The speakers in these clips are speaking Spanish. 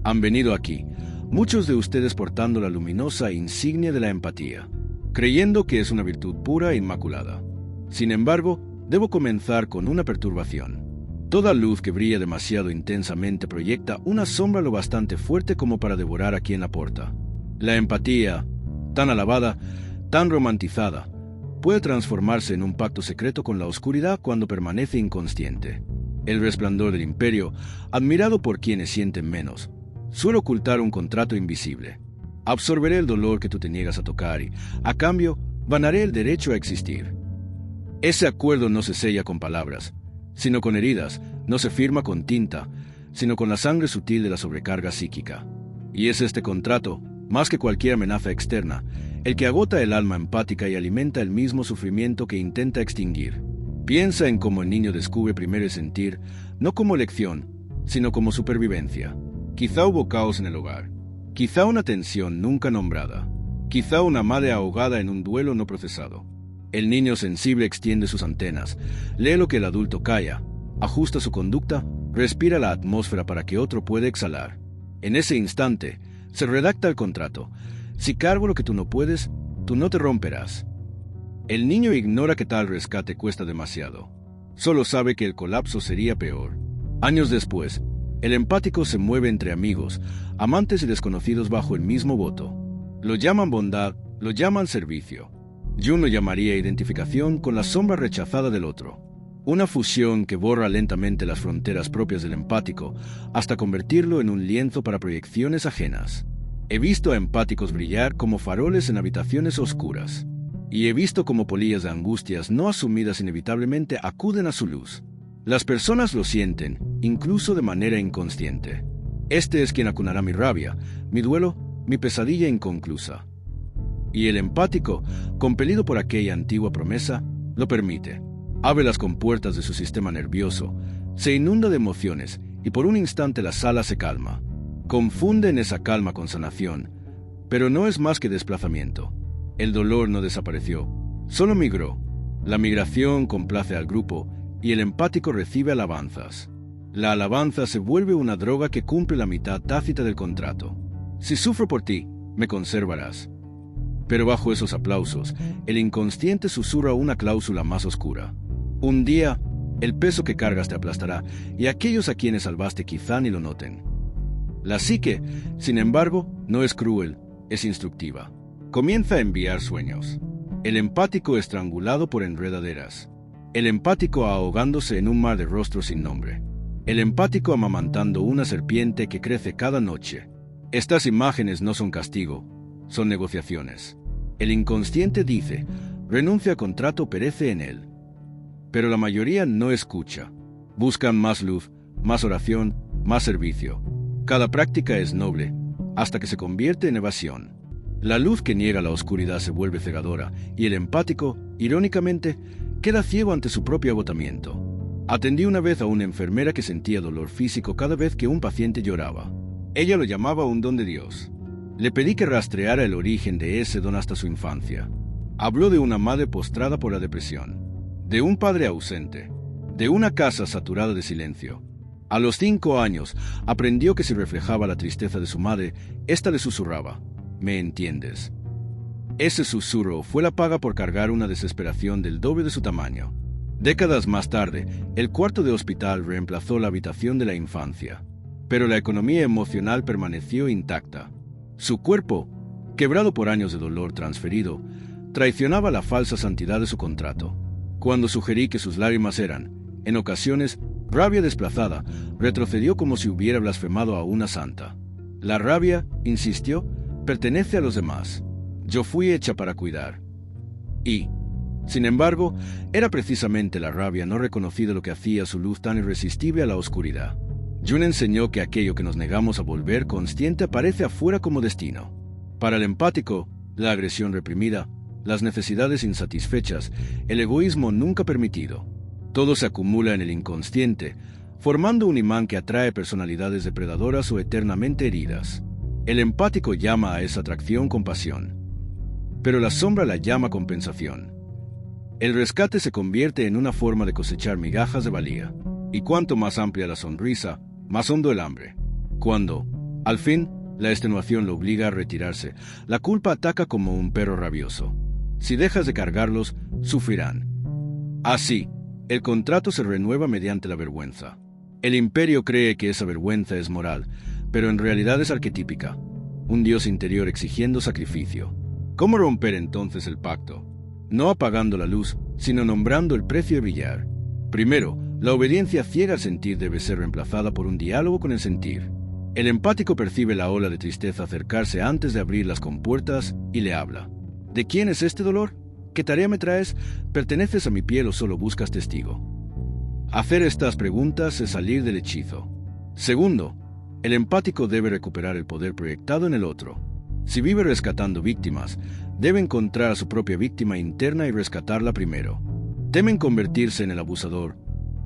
Han venido aquí, muchos de ustedes portando la luminosa insignia de la empatía, creyendo que es una virtud pura e inmaculada. Sin embargo, debo comenzar con una perturbación. Toda luz que brilla demasiado intensamente proyecta una sombra lo bastante fuerte como para devorar a quien la porta. La empatía, tan alabada, tan romantizada, puede transformarse en un pacto secreto con la oscuridad cuando permanece inconsciente. El resplandor del imperio, admirado por quienes sienten menos, suele ocultar un contrato invisible. Absorberé el dolor que tú te niegas a tocar y, a cambio, ganaré el derecho a existir. Ese acuerdo no se sella con palabras, sino con heridas, no se firma con tinta, sino con la sangre sutil de la sobrecarga psíquica. Y es este contrato, más que cualquier amenaza externa, el que agota el alma empática y alimenta el mismo sufrimiento que intenta extinguir. Piensa en cómo el niño descubre primero el sentir, no como lección, sino como supervivencia. Quizá hubo caos en el hogar, quizá una tensión nunca nombrada, quizá una madre ahogada en un duelo no procesado. El niño sensible extiende sus antenas, lee lo que el adulto calla, ajusta su conducta, respira la atmósfera para que otro pueda exhalar. En ese instante, se redacta el contrato. Si cargo lo que tú no puedes, tú no te romperás. El niño ignora que tal rescate cuesta demasiado. Solo sabe que el colapso sería peor. Años después, el empático se mueve entre amigos, amantes y desconocidos bajo el mismo voto. Lo llaman bondad, lo llaman servicio. Jung lo llamaría identificación con la sombra rechazada del otro. Una fusión que borra lentamente las fronteras propias del empático hasta convertirlo en un lienzo para proyecciones ajenas. He visto a empáticos brillar como faroles en habitaciones oscuras. Y he visto como polillas de angustias no asumidas inevitablemente acuden a su luz. Las personas lo sienten, incluso de manera inconsciente. Este es quien acunará mi rabia, mi duelo, mi pesadilla inconclusa. Y el empático, compelido por aquella antigua promesa, lo permite. Abre las compuertas de su sistema nervioso, se inunda de emociones y por un instante la sala se calma. Confunde en esa calma con sanación, pero no es más que desplazamiento. El dolor no desapareció, solo migró. La migración complace al grupo y el empático recibe alabanzas. La alabanza se vuelve una droga que cumple la mitad tácita del contrato. Si sufro por ti, me conservarás. Pero bajo esos aplausos, el inconsciente susurra una cláusula más oscura. Un día, el peso que cargas te aplastará, y aquellos a quienes salvaste quizá ni lo noten. La psique, sin embargo, no es cruel, es instructiva. Comienza a enviar sueños. El empático estrangulado por enredaderas. El empático ahogándose en un mar de rostros sin nombre. El empático amamantando una serpiente que crece cada noche. Estas imágenes no son castigo, son negociaciones. El inconsciente dice, renuncia al contrato, perece en él. Pero la mayoría no escucha. Buscan más luz, más oración, más servicio. Cada práctica es noble, hasta que se convierte en evasión. La luz que niega la oscuridad se vuelve cegadora, y el empático, irónicamente, queda ciego ante su propio agotamiento. Atendí una vez a una enfermera que sentía dolor físico cada vez que un paciente lloraba. Ella lo llamaba un don de Dios. Le pedí que rastreara el origen de ese don hasta su infancia. Habló de una madre postrada por la depresión, de un padre ausente, de una casa saturada de silencio. A los 5 años, aprendió que si reflejaba la tristeza de su madre, ésta le susurraba, ¿me entiendes? Ese susurro fue la paga por cargar una desesperación del doble de su tamaño. Décadas más tarde, el cuarto de hospital reemplazó la habitación de la infancia, pero la economía emocional permaneció intacta. Su cuerpo, quebrado por años de dolor transferido, traicionaba la falsa santidad de su contrato. Cuando sugerí que sus lágrimas eran, en ocasiones, rabia desplazada, retrocedió como si hubiera blasfemado a una santa. La rabia, insistió, pertenece a los demás. Yo fui hecha para cuidar. Y, sin embargo, era precisamente la rabia no reconocida lo que hacía su luz tan irresistible a la oscuridad. Jung enseñó que aquello que nos negamos a volver consciente aparece afuera como destino. Para el empático, la agresión reprimida, las necesidades insatisfechas, el egoísmo nunca permitido. Todo se acumula en el inconsciente, formando un imán que atrae personalidades depredadoras o eternamente heridas. El empático llama a esa atracción compasión, pero la sombra la llama compensación. El rescate se convierte en una forma de cosechar migajas de valía, y cuanto más amplia la sonrisa, más hondo el hambre. Cuando, Al fin, la extenuación lo obliga a retirarse. La culpa ataca como un perro rabioso. Si dejas de cargarlos, sufrirán. Así, el contrato se renueva mediante la vergüenza. El imperio cree que esa vergüenza es moral, pero en realidad es arquetípica. Un dios interior exigiendo sacrificio. ¿Cómo romper entonces el pacto? No apagando la luz, sino nombrando el precio de brillar. Primero, la obediencia ciega al sentir debe ser reemplazada por un diálogo con el sentir. El empático percibe la ola de tristeza acercarse antes de abrir las compuertas y le habla. ¿De quién es este dolor? ¿Qué tarea me traes? ¿Perteneces a mi piel o solo buscas testigo? Hacer estas preguntas es salir del hechizo. Segundo, el empático debe recuperar el poder proyectado en el otro. Si vive rescatando víctimas, debe encontrar a su propia víctima interna y rescatarla primero. Temen convertirse en el abusador.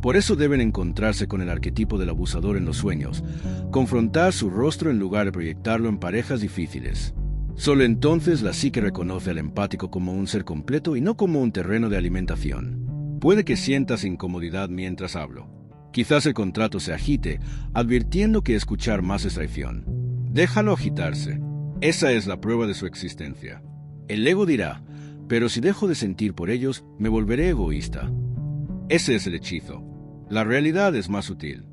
Por eso deben encontrarse con el arquetipo del abusador en los sueños, confrontar su rostro en lugar de proyectarlo en parejas difíciles. Solo entonces la psique reconoce al empático como un ser completo y no como un terreno de alimentación. Puede que sientas incomodidad mientras hablo. Quizás el contrato se agite, advirtiendo que escuchar más es traición. Déjalo agitarse. Esa es la prueba de su existencia. El ego dirá, pero si dejo de sentir por ellos, me volveré egoísta. Ese es el hechizo. La realidad es más sutil.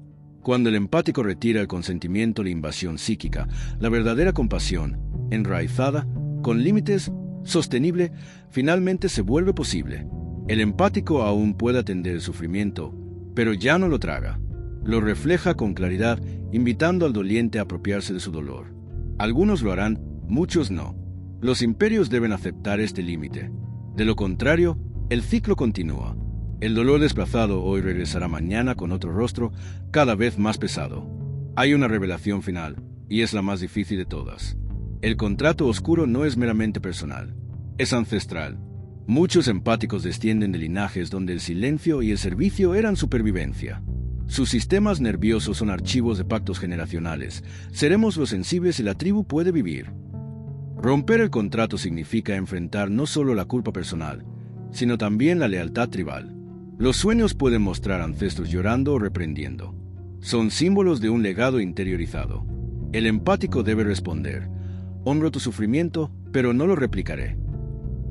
Cuando el empático retira el consentimiento, la invasión psíquica, la verdadera compasión, enraizada, con límites, sostenible, finalmente se vuelve posible. El empático aún puede atender el sufrimiento, pero ya no lo traga. Lo refleja con claridad, invitando al doliente a apropiarse de su dolor. Algunos lo harán, muchos no. Los imperios deben aceptar este límite. De lo contrario, el ciclo continúa. El dolor desplazado hoy regresará mañana con otro rostro, cada vez más pesado. Hay una revelación final, y es la más difícil de todas. El contrato oscuro no es meramente personal, es ancestral. Muchos empáticos descienden de linajes donde el silencio y el servicio eran supervivencia. Sus sistemas nerviosos son archivos de pactos generacionales. Seremos los sensibles y la tribu puede vivir. Romper el contrato significa enfrentar no solo la culpa personal, sino también la lealtad tribal. Los sueños pueden mostrar ancestros llorando o reprendiendo. Son símbolos de un legado interiorizado. El empático debe responder: honro tu sufrimiento, pero no lo replicaré.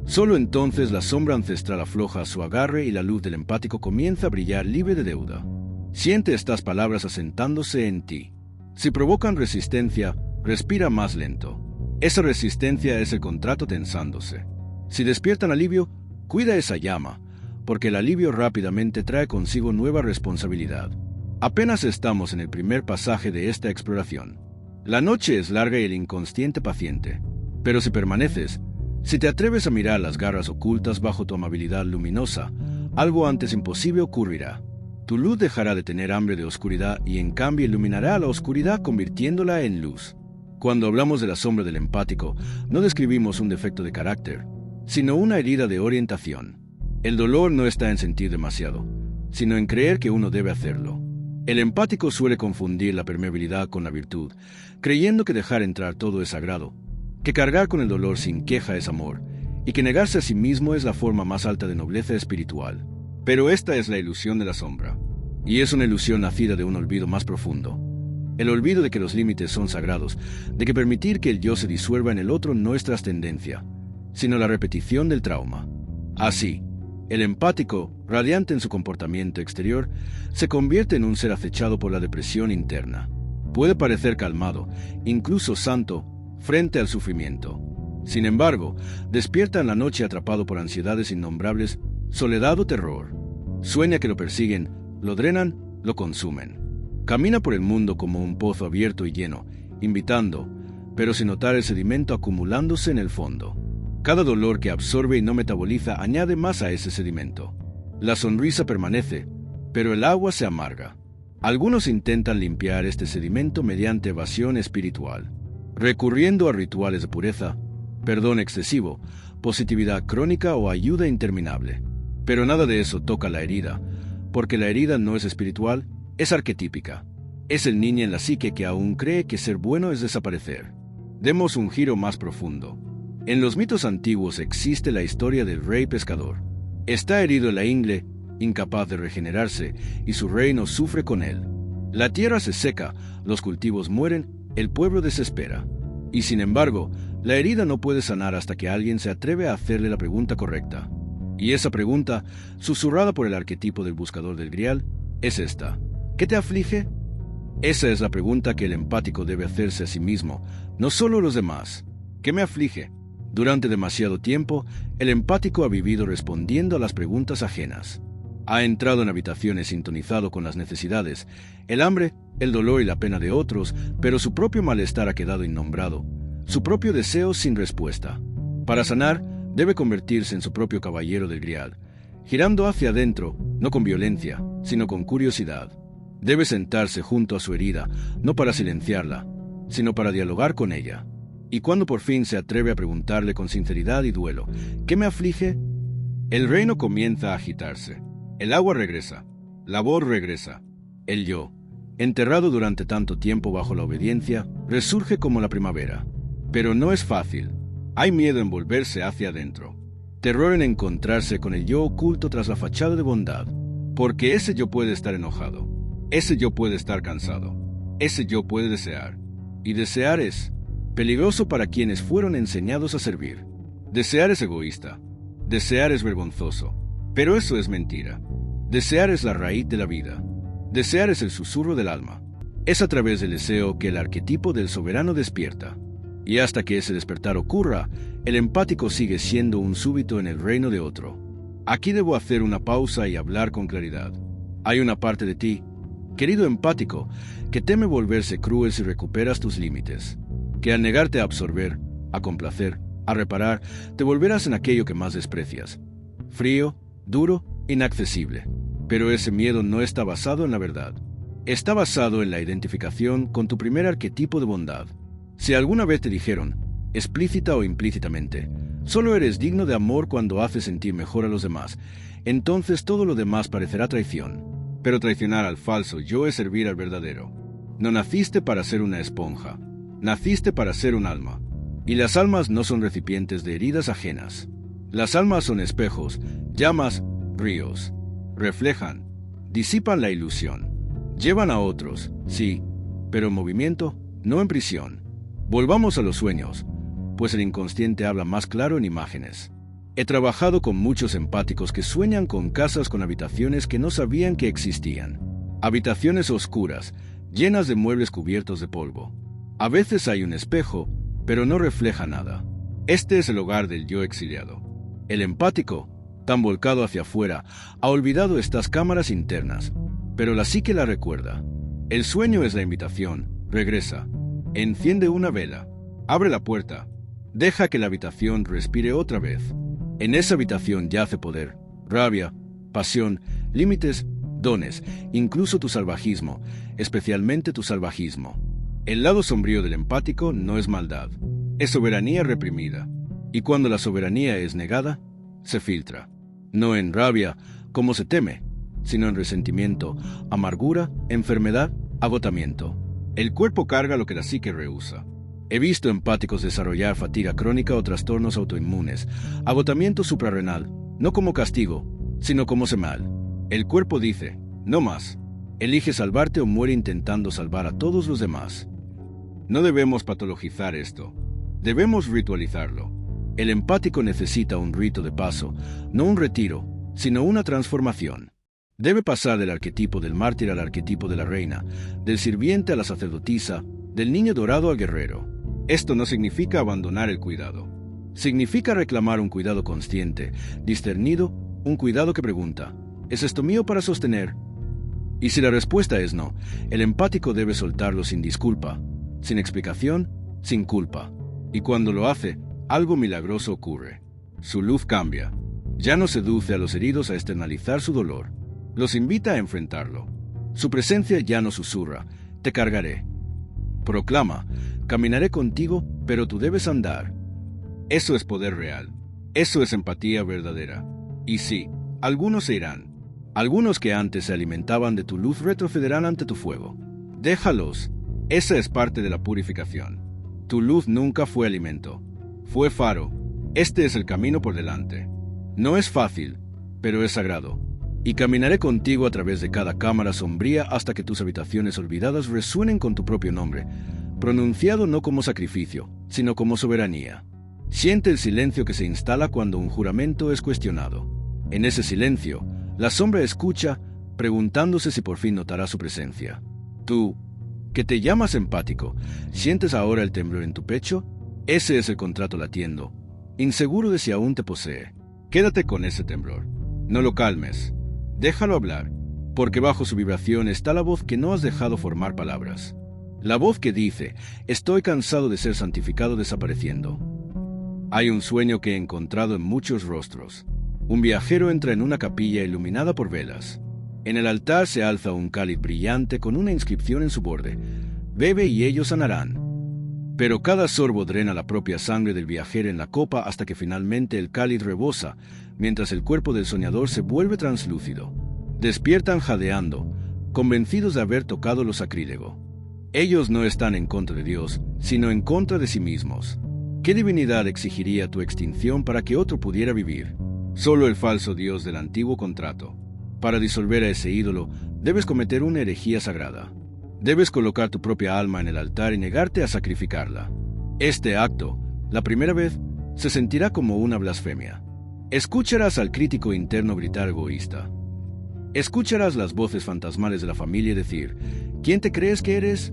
Solo entonces la sombra ancestral afloja su agarre y la luz del empático comienza a brillar libre de deuda. Siente estas palabras asentándose en ti. Si provocan resistencia, respira más lento. Esa resistencia es el contrato tensándose. Si despiertan alivio, cuida esa llama, porque el alivio rápidamente trae consigo nueva responsabilidad. Apenas estamos en el primer pasaje de esta exploración. La noche es larga y el inconsciente paciente. Pero si permaneces, si te atreves a mirar las garras ocultas bajo tu amabilidad luminosa, algo antes imposible ocurrirá. Tu luz dejará de tener hambre de oscuridad y en cambio iluminará la oscuridad convirtiéndola en luz. Cuando hablamos de la sombra del empático, no describimos un defecto de carácter, sino una herida de orientación. El dolor no está en sentir demasiado, sino en creer que uno debe hacerlo. El empático suele confundir la permeabilidad con la virtud, creyendo que dejar entrar todo es sagrado, que cargar con el dolor sin queja es amor, y que negarse a sí mismo es la forma más alta de nobleza espiritual. Pero esta es la ilusión de la sombra, y es una ilusión nacida de un olvido más profundo. El olvido de que los límites son sagrados, de que permitir que el yo se disuelva en el otro no es trascendencia, sino la repetición del trauma. Así, el empático, radiante en su comportamiento exterior, se convierte en un ser acechado por la depresión interna. Puede parecer calmado, incluso santo, frente al sufrimiento. Sin embargo, despierta en la noche atrapado por ansiedades innombrables, soledad o terror. Sueña que lo persiguen, lo drenan, lo consumen. Camina por el mundo como un pozo abierto y lleno, invitando, pero sin notar el sedimento acumulándose en el fondo. Cada dolor que absorbe y no metaboliza añade más a ese sedimento. La sonrisa permanece, pero el agua se amarga. Algunos intentan limpiar este sedimento mediante evasión espiritual, recurriendo a rituales de pureza, perdón excesivo, positividad crónica o ayuda interminable. Pero nada de eso toca la herida, porque la herida no es espiritual, es arquetípica. Es el niño en la psique que aún cree que ser bueno es desaparecer. Demos un giro más profundo. En los mitos antiguos existe la historia del rey pescador. Está herido en la ingle, incapaz de regenerarse, y su reino sufre con él. La tierra se seca, los cultivos mueren, El pueblo desespera. Y sin embargo, la herida no puede sanar hasta que alguien se atreve a hacerle la pregunta correcta. Y esa pregunta, susurrada por el arquetipo del buscador del Grial, es esta. ¿Qué te aflige? Esa es la pregunta que el empático debe hacerse a sí mismo, no solo a los demás. ¿Qué me aflige? Durante demasiado tiempo, el empático ha vivido respondiendo a las preguntas ajenas. Ha entrado en habitaciones sintonizado con las necesidades, el hambre, el dolor y la pena de otros, pero su propio malestar ha quedado innombrado, su propio deseo sin respuesta. Para sanar, debe convertirse en su propio caballero del Grial, girando hacia adentro, no con violencia, sino con curiosidad. Debe sentarse junto a su herida, no para silenciarla, sino para dialogar con ella. Y cuando por fin se atreve a preguntarle con sinceridad y duelo, ¿qué me aflige? El reino comienza a agitarse. El agua regresa. La voz regresa. El yo, enterrado durante tanto tiempo bajo la obediencia, resurge como la primavera. Pero no es fácil. Hay miedo en volverse hacia adentro. Terror en encontrarse con el yo oculto tras la fachada de bondad. Porque ese yo puede estar enojado. Ese yo puede estar cansado. Ese yo puede desear. Y desear es peligroso para quienes fueron enseñados a servir. Desear es egoísta. Desear es vergonzoso. Pero eso es mentira. Desear es la raíz de la vida. Desear es el susurro del alma. Es a través del deseo que el arquetipo del soberano despierta. Y hasta que ese despertar ocurra, el empático sigue siendo un súbdito en el reino de otro. Aquí debo hacer una pausa y hablar con claridad. Hay una parte de ti, querido empático, que teme volverse cruel si recuperas tus límites. Que al negarte a absorber, a complacer, a reparar, te volverás en aquello que más desprecias. Frío, duro, inaccesible. Pero ese miedo no está basado en la verdad. Está basado en la identificación con tu primer arquetipo de bondad. Si alguna vez te dijeron, explícita o implícitamente, solo eres digno de amor cuando haces sentir mejor a los demás, entonces todo lo demás parecerá traición. Pero traicionar al falso yo es servir al verdadero. No naciste para ser una esponja. Naciste para ser un alma. Y las almas no son recipientes de heridas ajenas. Las almas son espejos, llamas, ríos. Reflejan, disipan la ilusión. Llevan a otros, sí, pero en movimiento, no en prisión. Volvamos a los sueños, pues el inconsciente habla más claro en imágenes. He trabajado con muchos empáticos que sueñan con casas con habitaciones que no sabían que existían. Habitaciones oscuras, llenas de muebles cubiertos de polvo. A veces hay un espejo, pero no refleja nada. Este es el hogar del yo exiliado. El empático, tan volcado hacia afuera, ha olvidado estas cámaras internas, pero la psique la recuerda. El sueño es la invitación, regresa, enciende una vela, abre la puerta, deja que la habitación respire otra vez. En esa habitación yace poder, rabia, pasión, límites, dones, incluso tu salvajismo, especialmente tu salvajismo. El lado sombrío del empático no es maldad, es soberanía reprimida. Y cuando la soberanía es negada, se filtra. No en rabia, como se teme, sino en resentimiento, amargura, enfermedad, agotamiento. El cuerpo carga lo que la psique rehúsa. He visto empáticos desarrollar fatiga crónica o trastornos autoinmunes, agotamiento suprarrenal, no como castigo, sino como señal. El cuerpo dice, no más. Elige salvarte o muere intentando salvar a todos los demás. No debemos patologizar esto. Debemos ritualizarlo. El empático necesita un rito de paso, no un retiro, sino una transformación. Debe pasar del arquetipo del mártir al arquetipo de la reina, del sirviente a la sacerdotisa, del niño dorado al guerrero. Esto no significa abandonar el cuidado. Significa reclamar un cuidado consciente, discernido, un cuidado que pregunta, ¿es esto mío para sostener? Y si la respuesta es no, el empático debe soltarlo sin disculpa, sin explicación, sin culpa. Y cuando lo hace, algo milagroso ocurre. Su luz cambia. Ya no seduce a los heridos a externalizar su dolor. Los invita a enfrentarlo. Su presencia ya no susurra, te cargaré. Proclama, caminaré contigo, pero tú debes andar. Eso es poder real. Eso es empatía verdadera. Y sí, algunos se irán. Algunos que antes se alimentaban de tu luz retrocederán ante tu fuego. Déjalos. Esa es parte de la purificación. Tu luz nunca fue alimento. Fue faro. Este es el camino por delante. No es fácil, pero es sagrado. Y caminaré contigo a través de cada cámara sombría hasta que tus habitaciones olvidadas resuenen con tu propio nombre, pronunciado no como sacrificio, sino como soberanía. Siente el silencio que se instala cuando un juramento es cuestionado. En ese silencio, la sombra escucha, preguntándose si por fin notará su presencia. Tú, que te llamas empático, ¿sientes ahora el temblor en tu pecho? Ese es el contrato latiendo, inseguro de si aún te posee. Quédate con ese temblor. No lo calmes. Déjalo hablar, porque bajo su vibración está la voz que no has dejado formar palabras. La voz que dice, estoy cansado de ser santificado desapareciendo. Hay un sueño que he encontrado en muchos rostros. Un viajero entra en una capilla iluminada por velas. En el altar se alza un cáliz brillante con una inscripción en su borde. Bebe y ellos sanarán. Pero cada sorbo drena la propia sangre del viajero en la copa hasta que finalmente el cáliz rebosa, mientras el cuerpo del soñador se vuelve translúcido. Despiertan jadeando, convencidos de haber tocado lo sacrílego. Ellos no están en contra de Dios, sino en contra de sí mismos. ¿Qué divinidad exigiría tu extinción para que otro pudiera vivir? Solo el falso Dios del antiguo contrato. Para disolver a ese ídolo, debes cometer una herejía sagrada. Debes colocar tu propia alma en el altar y negarte a sacrificarla. Este acto, la primera vez, se sentirá como una blasfemia. Escucharás al crítico interno gritar egoísta. Escucharás las voces fantasmales de la familia decir, ¿quién te crees que eres?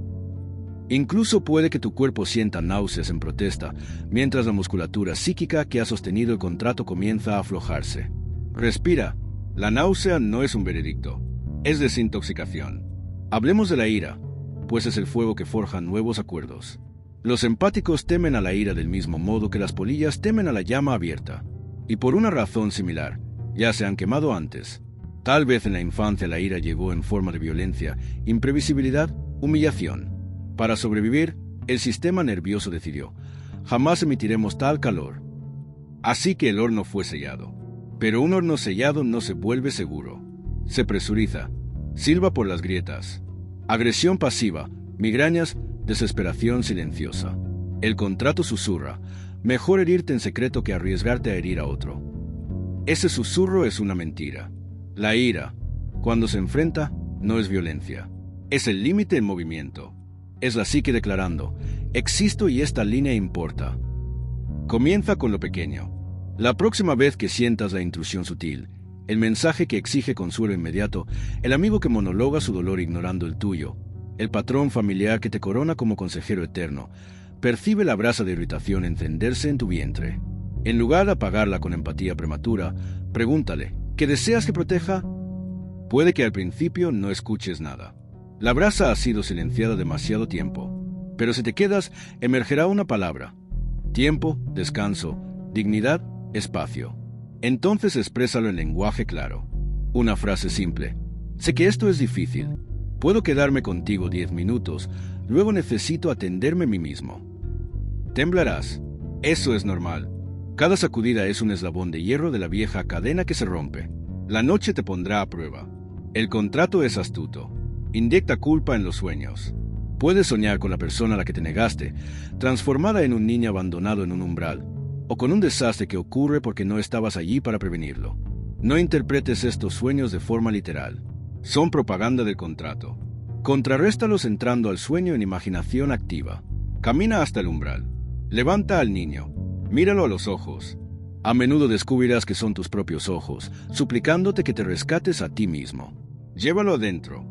Incluso puede que tu cuerpo sienta náuseas en protesta, mientras la musculatura psíquica que ha sostenido el contrato comienza a aflojarse. Respira. La náusea no es un veredicto, es desintoxicación. Hablemos de la ira, pues es el fuego que forja nuevos acuerdos. Los empáticos temen a la ira del mismo modo que las polillas temen a la llama abierta. Y por una razón similar, ya se han quemado antes. Tal vez en la infancia la ira llegó en forma de violencia, imprevisibilidad, humillación. Para sobrevivir, el sistema nervioso decidió, jamás emitiremos tal calor. Así que el horno fue sellado. Pero un horno sellado no se vuelve seguro. Se presuriza, silba por las grietas. Agresión pasiva, migrañas, desesperación silenciosa. El contrato susurra, mejor herirte en secreto que arriesgarte a herir a otro. Ese susurro es una mentira. La ira, cuando se enfrenta, no es violencia. Es el límite en movimiento. Es la psique declarando, existo y esta línea importa. Comienza con lo pequeño. La próxima vez que sientas la intrusión sutil, el mensaje que exige consuelo inmediato, el amigo que monologa su dolor ignorando el tuyo, el patrón familiar que te corona como consejero eterno, percibe la brasa de irritación encenderse en tu vientre. En lugar de apagarla con empatía prematura, pregúntale, ¿qué deseas que proteja? Puede que al principio no escuches nada. La brasa ha sido silenciada demasiado tiempo, pero si te quedas, emergerá una palabra. Tiempo, descanso, dignidad, espacio. Entonces exprésalo en lenguaje claro. Una frase simple. Sé que esto es difícil. Puedo quedarme contigo 10 minutos, luego necesito atenderme a mí mismo. Temblarás. Eso es normal. Cada sacudida es un eslabón de hierro de la vieja cadena que se rompe. La noche te pondrá a prueba. El contrato es astuto. Inyecta culpa en los sueños. Puedes soñar con la persona a la que te negaste, transformada en un niño abandonado en un umbral, o con un desastre que ocurre porque no estabas allí para prevenirlo. No interpretes estos sueños de forma literal. Son propaganda del contrato. Contraréstalos entrando al sueño en imaginación activa. Camina hasta el umbral. Levanta al niño. Míralo a los ojos. A menudo descubrirás que son tus propios ojos, suplicándote que te rescates a ti mismo. Llévalo adentro.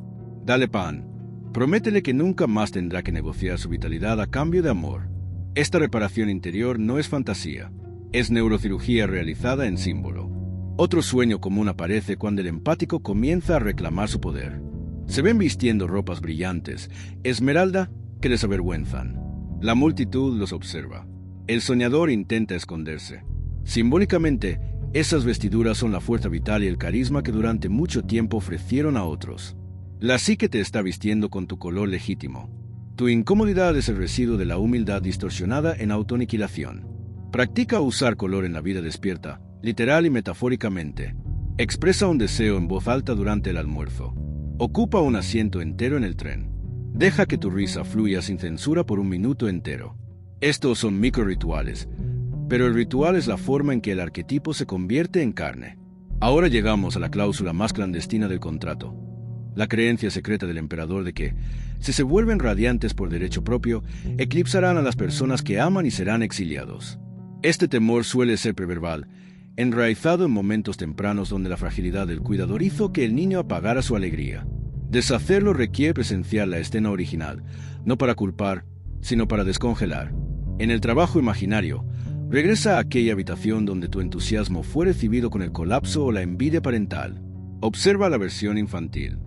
Dale pan. Prométele que nunca más tendrá que negociar su vitalidad a cambio de amor. Esta reparación interior no es fantasía, es neurocirugía realizada en símbolo. Otro sueño común aparece cuando el empático comienza a reclamar su poder. Se ven vistiendo ropas brillantes, esmeralda, que les avergüenzan. La multitud los observa. El soñador intenta esconderse. Simbólicamente, esas vestiduras son la fuerza vital y el carisma que durante mucho tiempo ofrecieron a otros. La psique te está vistiendo con tu color legítimo. Tu incomodidad es el residuo de la humildad distorsionada en autoaniquilación. Practica usar color en la vida despierta, literal y metafóricamente. Expresa un deseo en voz alta durante el almuerzo. Ocupa un asiento entero en el tren. Deja que tu risa fluya sin censura por un minuto entero. Estos son microrituales, pero el ritual es la forma en que el arquetipo se convierte en carne. Ahora llegamos a la cláusula más clandestina del contrato. La creencia secreta del emperador de que, Si se vuelven radiantes por derecho propio, eclipsarán a las personas que aman y serán exiliados. Este temor suele ser preverbal, enraizado en momentos tempranos donde la fragilidad del cuidador hizo que el niño apagara su alegría. Deshacerlo requiere presenciar la escena original, no para culpar, sino para descongelar. En el trabajo imaginario, regresa a aquella habitación donde tu entusiasmo fue recibido con el colapso o la envidia parental. Observa la versión infantil.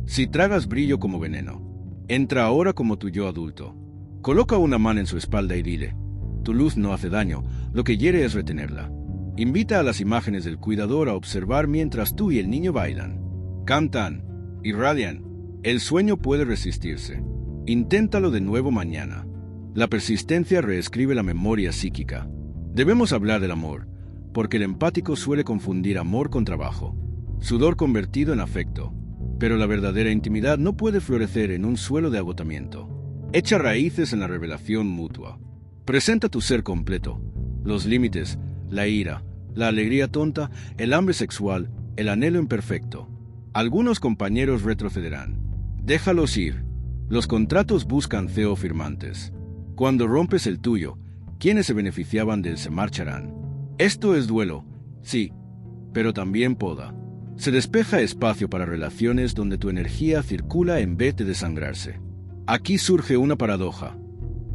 Si tragas brillo como veneno, entra ahora como tu yo adulto. Coloca una mano en su espalda y dile: tu luz no hace daño, lo que hiere es retenerla. Invita a las imágenes del cuidador a observar mientras tú y el niño bailan, cantan, irradian. El sueño puede resistirse. Inténtalo de nuevo mañana. La persistencia reescribe la memoria psíquica. Debemos hablar del amor, porque el empático suele confundir amor con trabajo, sudor convertido en afecto. Pero la verdadera intimidad no puede florecer en un suelo de agotamiento. Echa raíces en la revelación mutua. Presenta tu ser completo, los límites, la ira, la alegría tonta, el hambre sexual, el anhelo imperfecto. Algunos compañeros retrocederán. Déjalos ir. Los contratos buscan CEO firmantes. Cuando rompes el tuyo, quienes se beneficiaban de él se marcharán. Esto es duelo, sí, pero también poda. Se despeja espacio para relaciones donde tu energía circula en vez de desangrarse. Aquí surge una paradoja.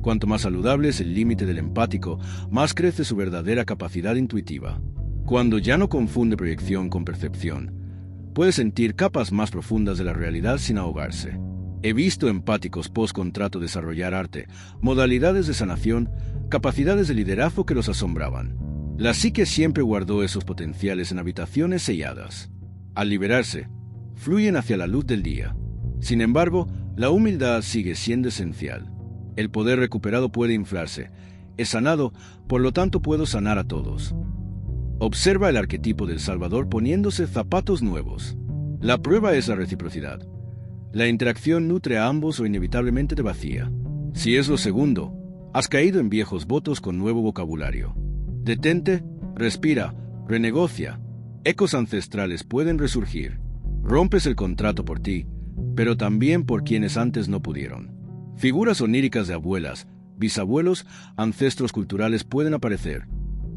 Cuanto más saludable es el límite del empático, más crece su verdadera capacidad intuitiva. Cuando ya no confunde proyección con percepción, puede sentir capas más profundas de la realidad sin ahogarse. He visto empáticos post-contrato desarrollar arte, modalidades de sanación, capacidades de liderazgo que los asombraban. La psique siempre guardó esos potenciales en habitaciones selladas. Al liberarse, fluyen hacia la luz del día. Sin embargo, la humildad sigue siendo esencial. El poder recuperado puede inflarse. He sanado, por lo tanto puedo sanar a todos. Observa el arquetipo del Salvador poniéndose zapatos nuevos. La prueba es la reciprocidad. La interacción nutre a ambos o inevitablemente te vacía. Si es lo segundo, has caído en viejos votos con nuevo vocabulario. Detente, respira, renegocia. Ecos ancestrales pueden resurgir. Rompes el contrato por ti, pero también por quienes antes no pudieron. Figuras oníricas de abuelas, bisabuelos, ancestros culturales pueden aparecer,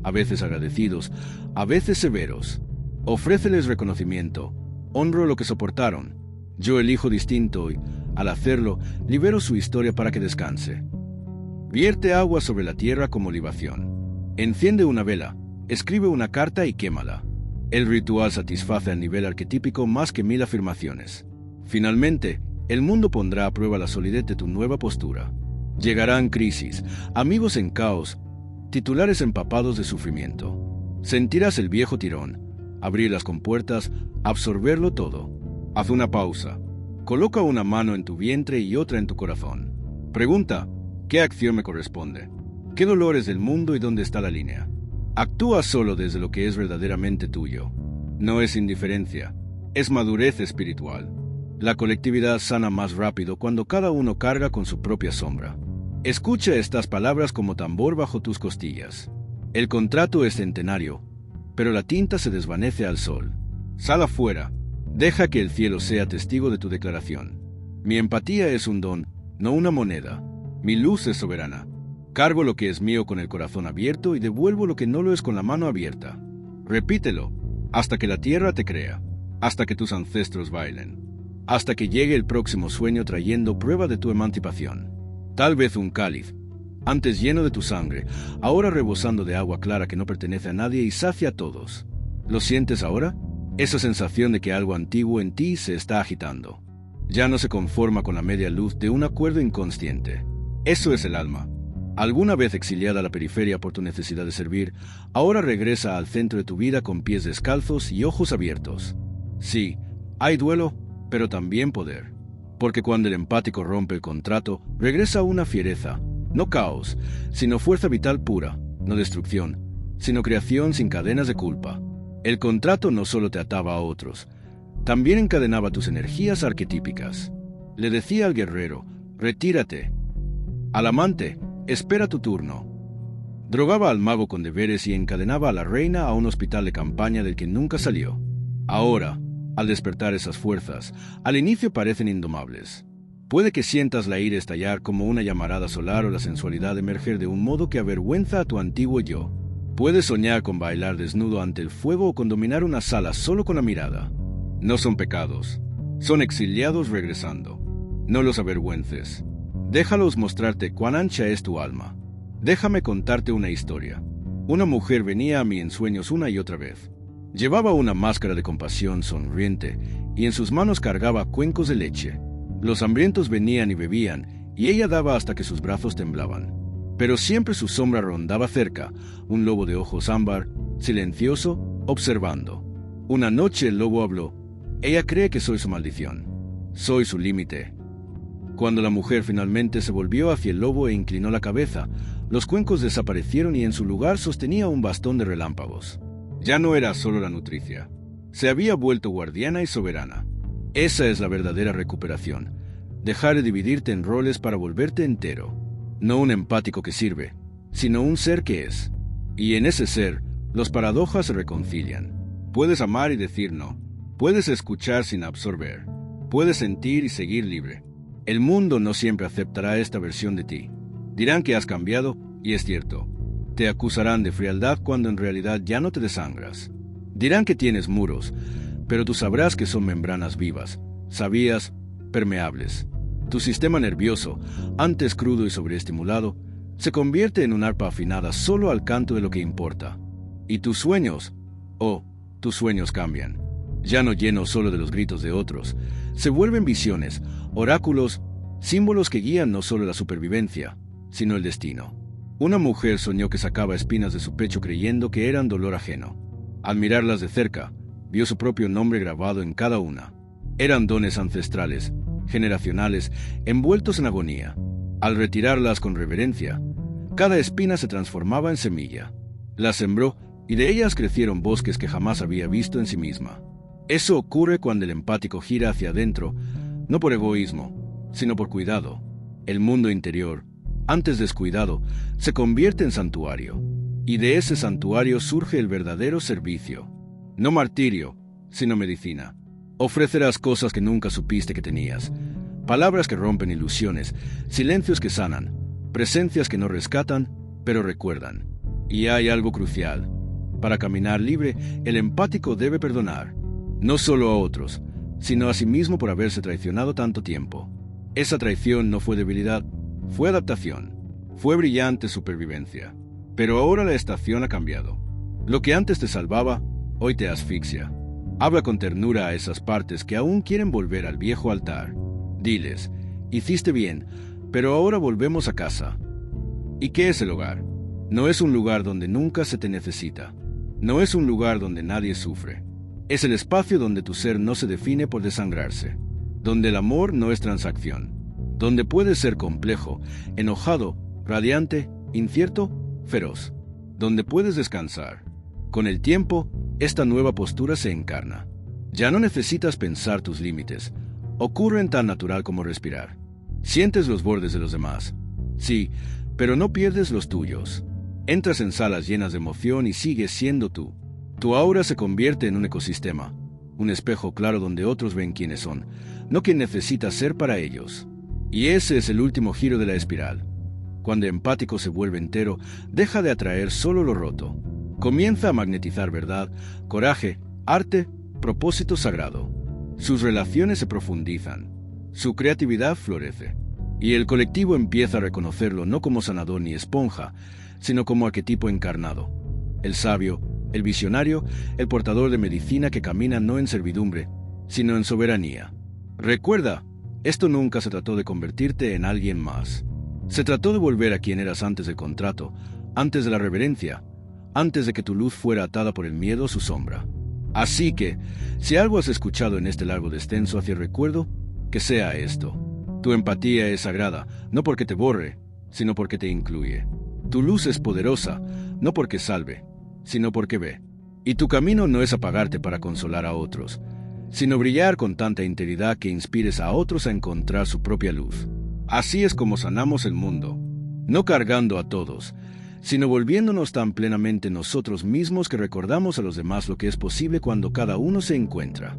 a veces agradecidos, a veces severos. Ofréceles reconocimiento. Honro lo que soportaron. Yo elijo distinto y, al hacerlo, libero su historia para que descanse. Vierte agua sobre la tierra como libación. Enciende una vela, escribe una carta y quémala. El ritual satisface al nivel arquetípico más que 1000 afirmaciones. Finalmente, el mundo pondrá a prueba la solidez de tu nueva postura. Llegarán crisis, amigos en caos, titulares empapados de sufrimiento. Sentirás el viejo tirón, abrir las compuertas, absorberlo todo. Haz una pausa. Coloca una mano en tu vientre y otra en tu corazón. Pregunta: ¿qué acción me corresponde? ¿Qué dolores del mundo y dónde está la línea? Actúa solo desde lo que es verdaderamente tuyo. No es indiferencia, es madurez espiritual. La colectividad sana más rápido cuando cada uno carga con su propia sombra. Escucha estas palabras como tambor bajo tus costillas. El contrato es centenario, pero la tinta se desvanece al sol. Sal afuera. Deja que el cielo sea testigo de tu declaración. Mi empatía es un don, no una moneda. Mi luz es soberana. Cargo lo que es mío con el corazón abierto y devuelvo lo que no lo es con la mano abierta. Repítelo, hasta que la tierra te crea, hasta que tus ancestros bailen, hasta que llegue el próximo sueño trayendo prueba de tu emancipación. Tal vez un cáliz, antes lleno de tu sangre, ahora rebosando de agua clara que no pertenece a nadie y sacia a todos. ¿Lo sientes ahora? Esa sensación de que algo antiguo en ti se está agitando. Ya no se conforma con la media luz de un acuerdo inconsciente. Eso es el alma. Alguna vez exiliada a la periferia por tu necesidad de servir, ahora regresa al centro de tu vida con pies descalzos y ojos abiertos. Sí, hay duelo, pero también poder. Porque cuando el empático rompe el contrato, regresa una fiereza, no caos, sino fuerza vital pura, no destrucción, sino creación sin cadenas de culpa. El contrato no solo te ataba a otros, también encadenaba tus energías arquetípicas. Le decía al guerrero: retírate. Al amante: espera tu turno. Drogaba al mago con deberes y encadenaba a la reina a un hospital de campaña del que nunca salió. Ahora, al despertar esas fuerzas, al inicio parecen indomables. Puede que sientas la ira estallar como una llamarada solar o la sensualidad emerger de un modo que avergüenza a tu antiguo yo. Puedes soñar con bailar desnudo ante el fuego o con dominar una sala solo con la mirada. No son pecados, son exiliados regresando. No los avergüences. Déjalos mostrarte cuán ancha es tu alma. Déjame contarte una historia. Una mujer venía a mí en sueños una y otra vez. Llevaba una máscara de compasión sonriente y en sus manos cargaba cuencos de leche. Los hambrientos venían y bebían, y ella daba hasta que sus brazos temblaban. Pero siempre su sombra rondaba cerca, un lobo de ojos ámbar, silencioso, observando. Una noche el lobo habló. Ella cree que soy su maldición. Soy su límite. Cuando la mujer finalmente se volvió hacia el lobo e inclinó la cabeza, los cuencos desaparecieron y en su lugar sostenía un bastón de relámpagos. Ya no era solo la nutricia. Se había vuelto guardiana y soberana. Esa es la verdadera recuperación. Dejar de dividirte en roles para volverte entero. No un empático que sirve, sino un ser que es. Y en ese ser, los paradojas se reconcilian. Puedes amar y decir no. Puedes escuchar sin absorber. Puedes sentir y seguir libre. El mundo no siempre aceptará esta versión de ti. Dirán que has cambiado, y es cierto. Te acusarán de frialdad cuando en realidad ya no te desangras. Dirán que tienes muros, pero tú sabrás que son membranas vivas, sabías, permeables. Tu sistema nervioso, antes crudo y sobreestimulado, se convierte en un arpa afinada solo al canto de lo que importa. Y tus sueños, tus sueños cambian. Ya no llenos solo de los gritos de otros, se vuelven visiones, oráculos, símbolos que guían no solo la supervivencia, sino el destino. Una mujer soñó que sacaba espinas de su pecho creyendo que eran dolor ajeno. Al mirarlas de cerca, vio su propio nombre grabado en cada una. Eran dones ancestrales, generacionales, envueltos en agonía. Al retirarlas con reverencia, cada espina se transformaba en semilla. Las sembró y de ellas crecieron bosques que jamás había visto en sí misma. Eso ocurre cuando el empático gira hacia adentro, no por egoísmo, sino por cuidado. El mundo interior, antes descuidado, se convierte en santuario, y de ese santuario surge el verdadero servicio. No martirio, sino medicina. Ofrecerás cosas que nunca supiste que tenías, palabras que rompen ilusiones, silencios que sanan, presencias que no rescatan, pero recuerdan. Y hay algo crucial. Para caminar libre, el empático debe perdonar, no solo a otros, sino a sí mismo por haberse traicionado tanto tiempo. Esa traición no fue debilidad, fue adaptación, fue brillante supervivencia. Pero ahora la estación ha cambiado. Lo que antes te salvaba, hoy te asfixia. Habla con ternura a esas partes que aún quieren volver al viejo altar. Diles, hiciste bien, pero ahora volvemos a casa. ¿Y qué es el hogar? No es un lugar donde nunca se te necesita. No es un lugar donde nadie sufre. Es el espacio donde tu ser no se define por desangrarse. Donde el amor no es transacción. Donde puedes ser complejo, enojado, radiante, incierto, feroz. Donde puedes descansar. Con el tiempo, esta nueva postura se encarna. Ya no necesitas pensar tus límites. Ocurren tan natural como respirar. Sientes los bordes de los demás. Sí, pero no pierdes los tuyos. Entras en salas llenas de emoción y sigues siendo tú. Tu aura se convierte en un ecosistema, un espejo claro donde otros ven quiénes son, no quien necesitas ser para ellos. Y ese es el último giro de la espiral. Cuando empático se vuelve entero, deja de atraer solo lo roto. Comienza a magnetizar verdad, coraje, arte, propósito sagrado. Sus relaciones se profundizan, su creatividad florece. Y el colectivo empieza a reconocerlo no como sanador ni esponja, sino como arquetipo encarnado. El sabio, el visionario, el portador de medicina que camina no en servidumbre, sino en soberanía. Recuerda, esto nunca se trató de convertirte en alguien más. Se trató de volver a quien eras antes del contrato, antes de la reverencia, antes de que tu luz fuera atada por el miedo a su sombra. Así que, si algo has escuchado en este largo descenso hacia el recuerdo, que sea esto. Tu empatía es sagrada, no porque te borre, sino porque te incluye. Tu luz es poderosa, no porque salve, sino porque ve. Y tu camino no es apagarte para consolar a otros, sino brillar con tanta integridad que inspires a otros a encontrar su propia luz. Así es como sanamos el mundo, no cargando a todos, sino volviéndonos tan plenamente nosotros mismos que recordamos a los demás lo que es posible cuando cada uno se encuentra.